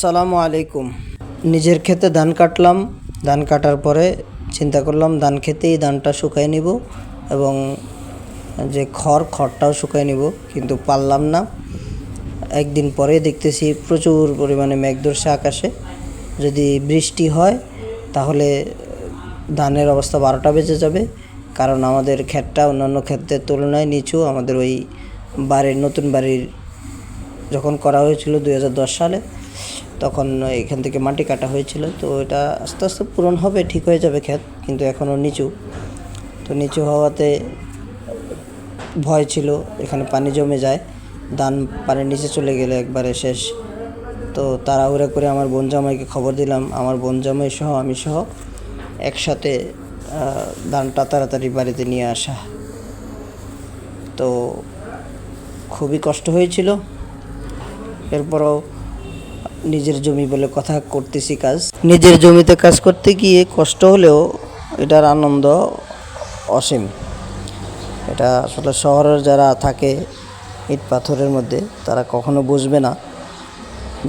আসসালামু আলাইকুম। নিজের ক্ষেতে ধান কাটলাম। ধান কাটার পরে চিন্তা করলাম ধান খেতেই ধানটা শুকাই নিব এবং যে খড়টাও শুকাই নিব, কিন্তু পারলাম না। একদিন পরে দেখতেছি প্রচুর পরিমাণে মেঘ ধরছে আকাশে। যদি বৃষ্টি হয় তাহলে ধানের অবস্থা 12টা বেজে যাবে, কারণ আমাদের ক্ষেতটা অন্যান্য ক্ষেতের তুলনায় নিচু। আমাদের ওই নতুন বাড়ির যখন করা হয়েছিল 2010 সালে, তখন এখান থেকে মাটি কাটা হয়েছিল। তো এটা আস্তে আস্তে পূরণ হবে, ঠিক হয়ে যাবে ক্ষেত, কিন্তু এখনও নিচু। তো নিচু হওয়াতে ভয় ছিল এখানে পানি জমে যায়, ধান পানির নিচে চলে গেলে একবারে শেষ। তো তাড়াহুড়া করে আমার বোন জামাইকে খবর দিলাম, আমার বোন জামাই সহ আমি সহ একসাথে ধানটা তাড়াতাড়ি বাড়িতে নিয়ে আসা। তো খুবই কষ্ট হয়েছিল। এরপরও নিজের জমি বলে কথা করতেছি কাজ। নিজের জমিতে কাজ করতে গিয়ে কষ্ট হলেও এটার আনন্দ অসীম। এটা আসলে শহরের যারা থাকে ইট পাথরের মধ্যে, তারা কখনো বুঝবে না।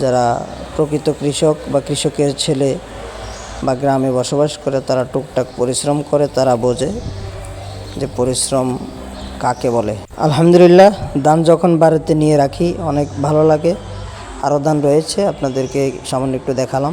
যারা প্রকৃত কৃষক বা কৃষকের ছেলে বা গ্রামে বসবাস করে, তারা টুকটাক পরিশ্রম করে, তারা বোঝে যে পরিশ্রম কাকে বলে। আলহামদুলিল্লাহ, ধান যখন বাড়িতে নিয়ে রাখি অনেক ভালো লাগে। আরও ধান রয়েছে, আপনাদেরকে সামান্য একটু দেখালাম।